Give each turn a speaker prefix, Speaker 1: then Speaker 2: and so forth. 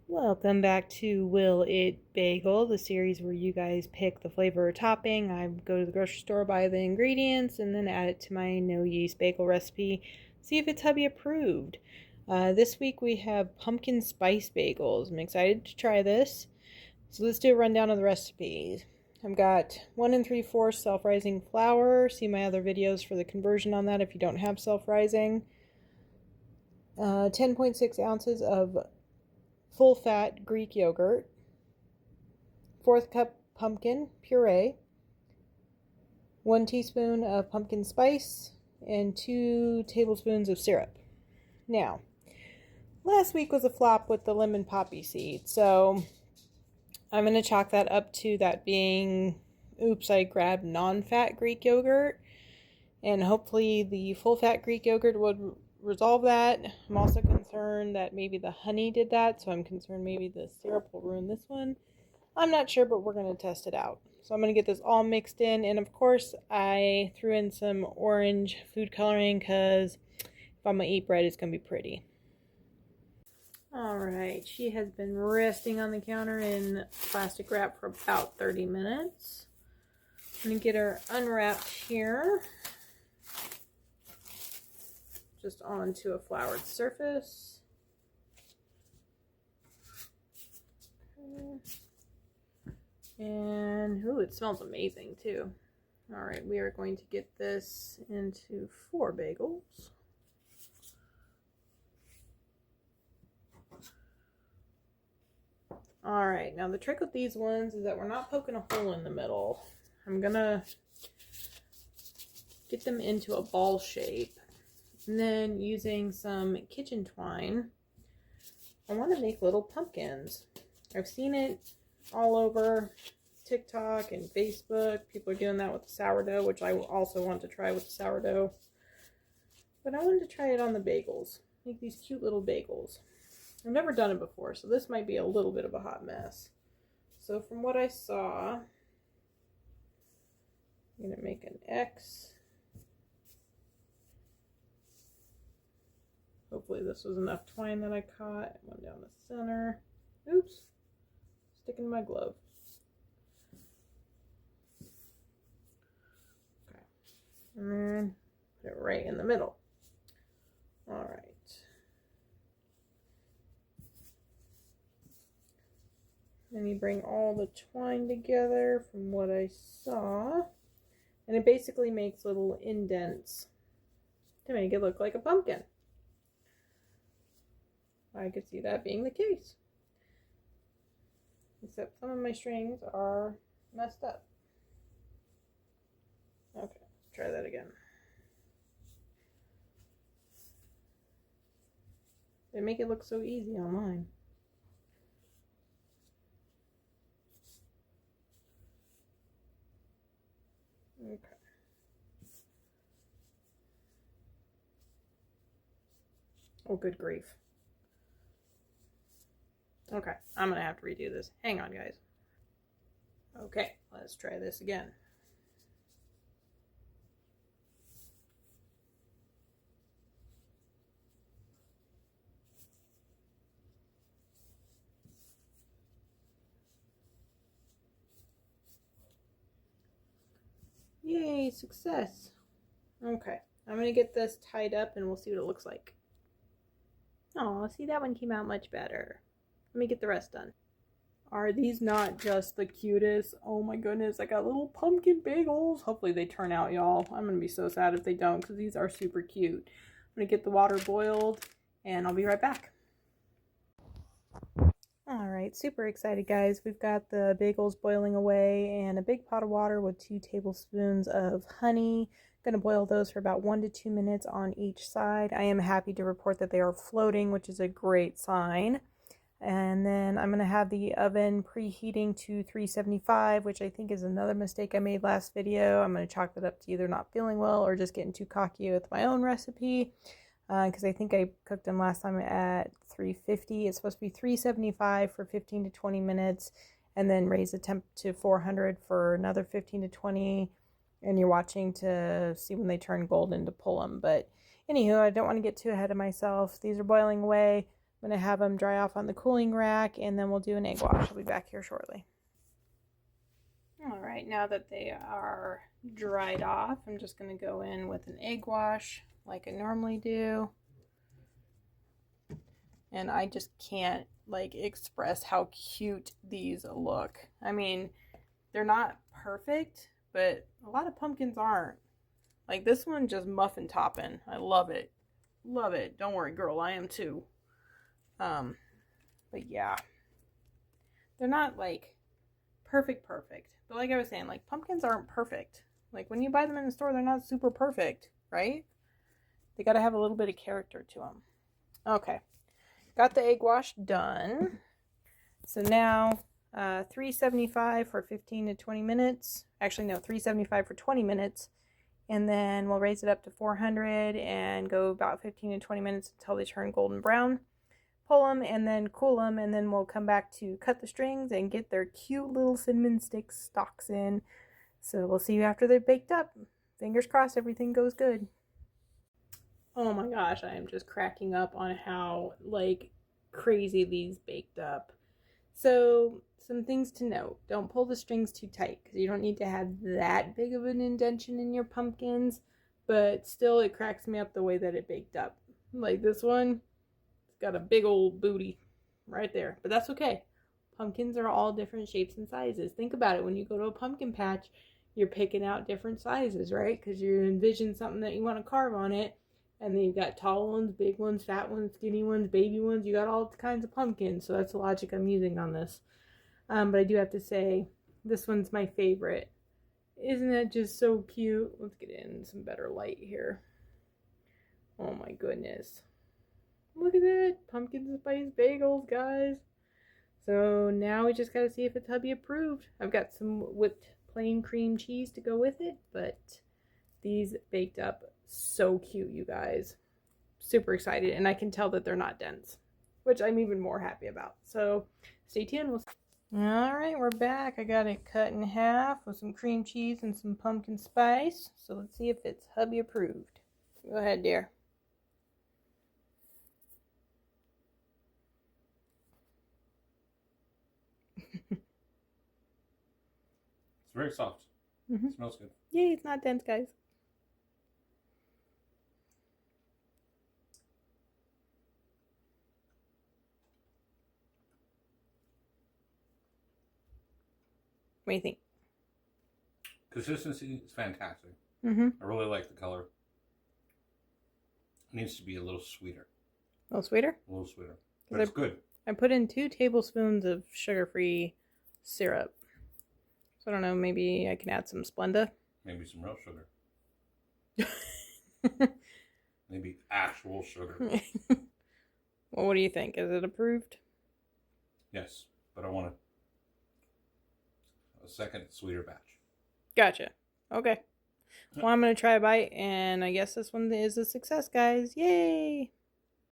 Speaker 1: Welcome back to Will It Bagel, the series where you guys pick the flavor or topping. I go to the grocery store, buy the ingredients, and then add it to my no yeast bagel recipe. See if it's hubby approved. This week we have pumpkin spice bagels. I'm excited to try this. So let's do a rundown of the recipes. I've got 1 3/4 self-rising flour. See my other videos for the conversion on that if you don't have self-rising. 10.6 ounces of full fat Greek yogurt, 1/4 cup pumpkin puree, 1 teaspoon of pumpkin spice, and 2 tablespoons of syrup. Now, last week was a flop with the lemon poppy seed, so I'm going to chalk that up to that being, oops, I grabbed non-fat Greek yogurt, and hopefully the full fat Greek yogurt would resolve that. I'm also concerned that maybe the honey did that, so I'm concerned maybe the syrup will ruin this one. I'm not sure, but we're going to test it out. So I'm going to get this all mixed in, and of course I threw in some orange food coloring because if I'm going to eat bread, it's going to be pretty. Alright, she has been resting on the counter in plastic wrap for about 30 minutes. I'm going to get her unwrapped here. Just onto a floured surface. Okay. And, ooh, it smells amazing too. All right, we are going to get this into 4 bagels. All right, now the trick with these ones is that we're not poking a hole in the middle. I'm gonna get them into a ball shape. And then using some kitchen twine, I want to make little pumpkins. I've seen it all over TikTok and Facebook. People are doing that with the sourdough, which I also want to try with the sourdough. But I wanted to try it on the bagels. Make these cute little bagels. I've never done it before, so this might be a little bit of a hot mess. So from what I saw, I'm going to make an X. Hopefully this was enough twine that I caught. One down the center. Oops. Sticking to my glove. Okay. And then put it right in the middle. Alright. Then you bring all the twine together from what I saw. And it basically makes little indents to make it look like a pumpkin. I could see that being the case. Except some of my strings are messed up. Okay, let's try that again. They make it look so easy online. Okay. Oh, good grief. Okay, I'm going to have to redo this. Hang on, guys. Okay, let's try this again. Yay, success. Okay, I'm going to get this tied up and we'll see what it looks like. Oh, see, that one came out much better. Let me get the rest done. Are these not just the cutest? Oh my goodness, I got little pumpkin bagels. Hopefully they turn out, y'all. I'm going to be so sad if they don't because these are super cute. I'm going to get the water boiled and I'll be right back. Alright, super excited, guys. We've got the bagels boiling away and a big pot of water with 2 tablespoons of honey. Going to boil those for about 1 to 2 minutes on each side. I am happy to report that they are floating, which is a great sign. And then I'm going to have the oven preheating to 375, which I think is another mistake I made last video. I'm going to chalk that up to either not feeling well or just getting too cocky with my own recipe. Because I think I cooked them last time at 350. It's supposed to be 375 for 15 to 20 minutes. And then raise the temp to 400 for another 15 to 20. And you're watching to see when they turn golden to pull them. But anywho, I don't want to get too ahead of myself. These are boiling away. I'm going to have them dry off on the cooling rack, and then we'll do an egg wash. I'll be back here shortly. All right, now that they are dried off, I'm just going to go in with an egg wash like I normally do. And I just can't like express how cute these look. I mean, they're not perfect, but a lot of pumpkins aren't. Like this one, just muffin topping. I love it. Love it. Don't worry, girl, I am too. But yeah. They're not like perfect. But like I was saying, like pumpkins aren't perfect. Like when you buy them in the store, they're not super perfect, right? They got to have a little bit of character to them. Okay. Got the egg wash done. So now $3.75 for 15 to 20 minutes. Actually, no, $3.75 for 20 minutes. And then we'll raise it up to 400 and go about 15 to 20 minutes until they turn golden brown. Pull them and then cool them, and then we'll come back to cut the strings and get their cute little cinnamon stick stalks in. So we'll see you after they're baked up. Fingers crossed everything goes good. Oh my gosh, I am just cracking up on how like crazy these baked up. So some things to note. Don't pull the strings too tight because you don't need to have that big of an indentation in your pumpkins, but still it cracks me up the way that it baked up. Like this one, it's got a big old booty right there, but that's okay. Pumpkins are all different shapes and sizes. Think about it. When you go to a pumpkin patch, you're picking out different sizes, right? Because you envision something that you want to carve on it. And then you've got tall ones, big ones, fat ones, skinny ones, baby ones. You got all kinds of pumpkins. So that's the logic I'm using on this. But I do have to say, this one's my favorite. Isn't that just so cute? Let's get in some better light here. Oh my goodness. Look at that. Pumpkin spice bagels, guys. So now we just got to see if it's hubby approved. I've got some whipped plain cream cheese to go with it. But these baked up so cute, you guys. Super excited, and I can tell that they're not dense, which I'm even more happy about. So stay tuned. All right, we're back. I got it cut in half with some cream cheese and some pumpkin spice. So let's see if it's hubby approved. Go ahead, dear.
Speaker 2: It's very soft. It smells good.
Speaker 1: Yay, it's not dense, guys. What do you think?
Speaker 2: Consistency is fantastic.
Speaker 1: I
Speaker 2: really like the color. It needs to be a little sweeter.
Speaker 1: A little sweeter?
Speaker 2: A little sweeter. But it's good.
Speaker 1: I put in 2 tablespoons of sugar-free syrup. So I don't know, maybe I can add some Splenda.
Speaker 2: Maybe some real sugar. Maybe actual sugar.
Speaker 1: Well, what do you think? Is it approved?
Speaker 2: Yes, but I want a second sweeter batch.
Speaker 1: Gotcha. Okay. Well, I'm going to try a bite, and I guess this one is a success, guys. Yay!